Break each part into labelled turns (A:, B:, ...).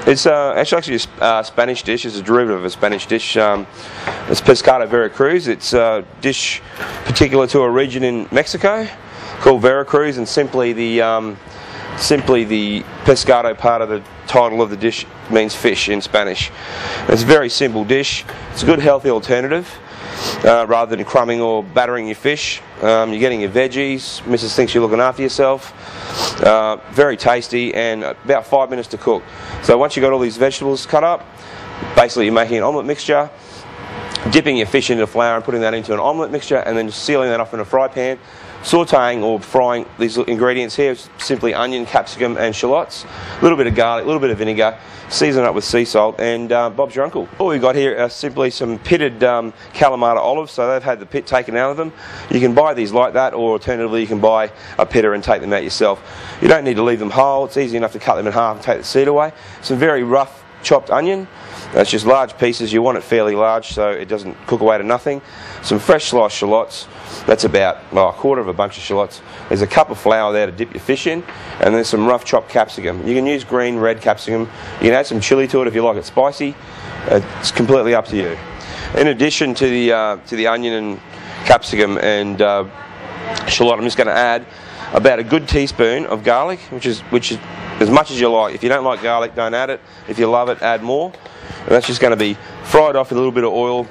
A: It's actually a Spanish dish. It's a derivative of a Spanish dish. It's Pescado Vera Cruz. It's a dish particular to a region in Mexico called Vera Cruz, and simply the pescado part of the title of the dish means fish in Spanish. It's a very simple dish. It's a good healthy alternative rather than crumbing or battering your fish. You're getting your veggies. Mrs. thinks you're looking after yourself. Very tasty, and about 5 minutes to cook. So once you've got all these vegetables cut up, basically you're making an omelette mixture, dipping your fish into flour and putting that into an omelette mixture, and then sealing that off in a fry pan, sauteing or frying these ingredients here, simply onion, capsicum and shallots, a little bit of garlic, a little bit of vinegar, season up with sea salt, and Bob's your uncle. All we've got here are simply some pitted Kalamata olives, so they've had the pit taken out of them. You can buy these like that, or alternatively you can buy a pitter and take them out yourself. You don't need to leave them whole. It's easy enough to cut them in half and take the seed away. Some very rough chopped onion. It's just large pieces. You want it fairly large so it doesn't cook away to nothing. Some fresh sliced shallots. That's about a quarter of a bunch of shallots. There's a cup of flour there to dip your fish in, and there's some rough chopped capsicum. You can use green, red capsicum. You can add some chili to it if you like it spicy. It's completely up to you. In addition to the onion and capsicum and shallot, I'm just going to add about a good teaspoon of garlic, which is as much as you like. If you don't like garlic, don't add it. If you love it, add more. And that's just going to be fried off with a little bit of oil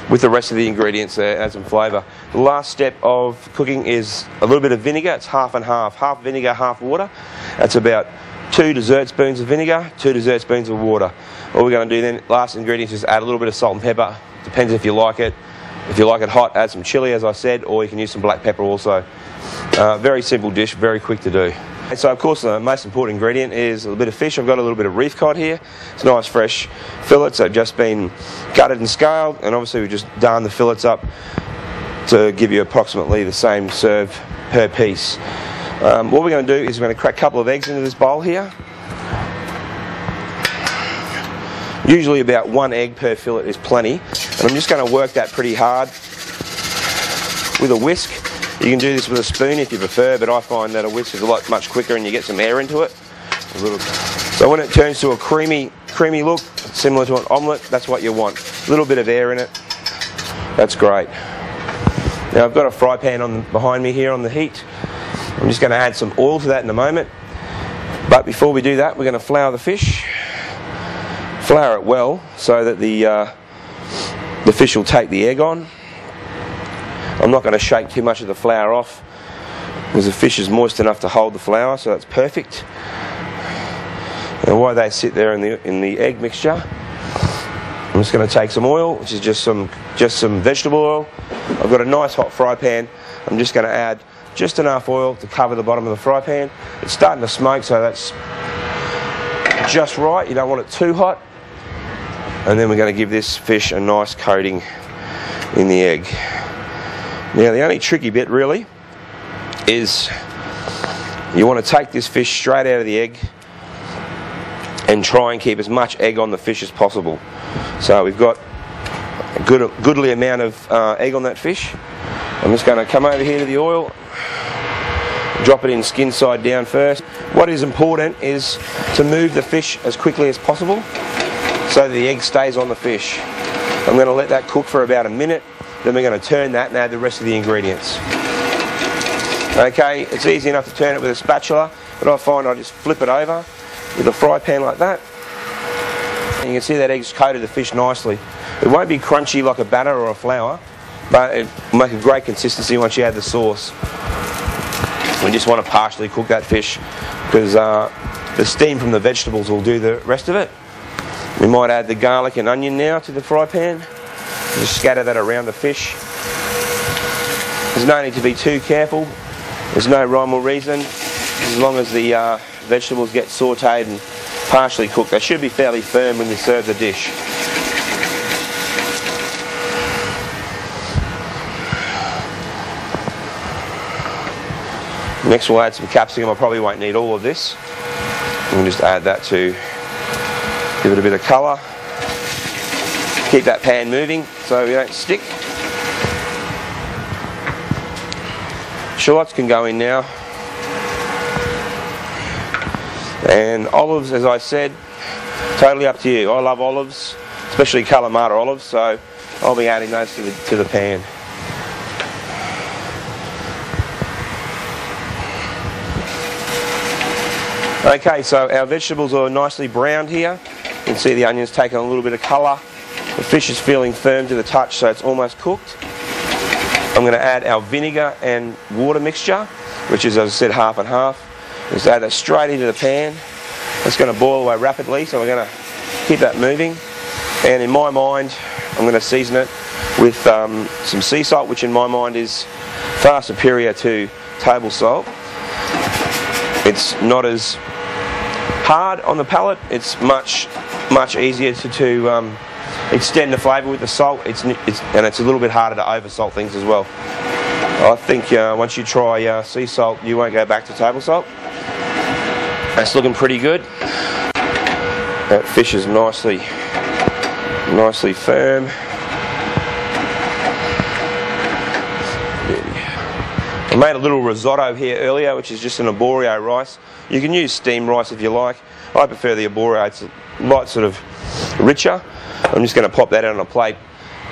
A: with the rest of the ingredients there, add some flavour. The last step of cooking is a little bit of vinegar. It's half and half vinegar, half water. That's about 2 dessert spoons of vinegar, 2 dessert spoons of water. All we're going to do then, last ingredient, is add a little bit of salt and pepper. Depends if you like it. If you like it hot, add some chili, as I said, or you can use some black pepper also. Very simple dish, very quick to do. And so of course the most important ingredient is a little bit of fish. I've got a little bit of reef cod here. It's nice fresh fillets. They've just been gutted and scaled, and obviously we just darn the fillets up to give you approximately the same serve per piece. What we're going to do is we're going to crack a couple of eggs into this bowl here. Usually about 1 egg per fillet is plenty, and I'm just going to work that pretty hard with a whisk. You can do this with a spoon if you prefer, but I find that a whisk is much quicker and you get some air into it. So when it turns to a creamy look, similar to an omelette, that's what you want. A little bit of air in it. That's great. Now I've got a fry pan behind me here on the heat. I'm just going to add some oil to that in a moment. But before we do that, we're going to flour the fish. Flour it well so that the fish will take the egg on. I'm not going to shake too much of the flour off because the fish is moist enough to hold the flour, so that's perfect. And while they sit there in the egg mixture, I'm just going to take some oil, which is just some vegetable oil. I've got a nice hot fry pan. I'm just going to add just enough oil to cover the bottom of the fry pan. It's starting to smoke, so that's just right. You don't want it too hot. And then we're going to give this fish a nice coating in the egg. Now the only tricky bit really is you want to take this fish straight out of the egg and try and keep as much egg on the fish as possible. So we've got a goodly amount of egg on that fish. I'm just going to come over here to the oil, drop it in skin side down first. What is important is to move the fish as quickly as possible so that the egg stays on the fish. I'm going to let that cook for about a minute. Then we're going to turn that and add the rest of the ingredients. Okay, it's easy enough to turn it with a spatula, but I find I just flip it over with a fry pan like that. And you can see that egg's coated the fish nicely. It won't be crunchy like a batter or a flour, but it will make a great consistency once you add the sauce. We just want to partially cook that fish because the steam from the vegetables will do the rest of it. We might add the garlic and onion now to the fry pan. Just scatter that around the fish. There's no need to be too careful. There's no rhyme or reason. As long as the vegetables get sautéed and partially cooked, they should be fairly firm when you serve the dish. Next we'll add some capsicum. I probably won't need all of this. We'll just add that to give it a bit of colour. Keep that pan moving so we don't stick. Shallots can go in now. And olives, as I said, Totally up to you. I love olives, especially Kalamata olives, so I'll be adding those to the pan. Okay, so our vegetables are nicely browned here. You can see the onions taking a little bit of colour. The fish is feeling firm to the touch, so it's almost cooked. I'm going to add our vinegar and water mixture, which is, as I said, half and half. Just add that straight into the pan. It's going to boil away rapidly, so we're going to keep that moving. And in my mind, I'm going to season it with some sea salt, which in my mind is far superior to table salt. It's not as hard on the palate. It's much easier to extend the flavour with the salt. And it's a little bit harder to over salt things as well. I think once you try sea salt, you won't go back to table salt. That's looking pretty good. That fish is nicely firm. I made a little risotto here earlier, which is just an arborio rice. You can use steamed rice if you like. I prefer the arborio. It's a light sort of richer. I'm just going to pop that out on a plate.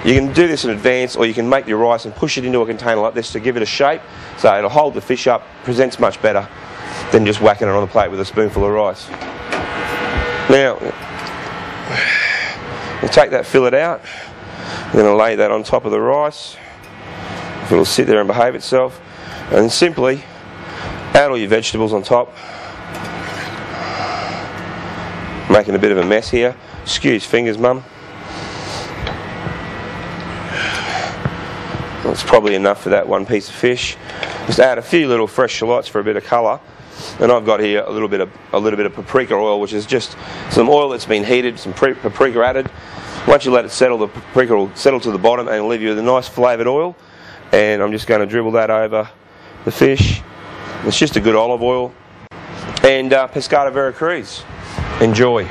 A: You can do this in advance, or you can make your rice and push it into a container like this to give it a shape, so it'll hold the fish up, presents much better than just whacking it on the plate with a spoonful of rice. Now, we'll take that fillet out. I'm going to lay that on top of the rice. It'll sit there and behave itself. And simply add all your vegetables on top. Making a bit of a mess here. Excuse fingers, Mum. That's probably enough for that one piece of fish. Just add a few little fresh shallots for a bit of colour. And I've got here a little bit of paprika oil, which is just some oil that's been heated, some paprika added. Once you let it settle, the paprika will settle to the bottom and it'll leave you with a nice flavoured oil. And I'm just going to dribble that over the fish. It's just a good olive oil. And Pescado Vera Cruz. Enjoy.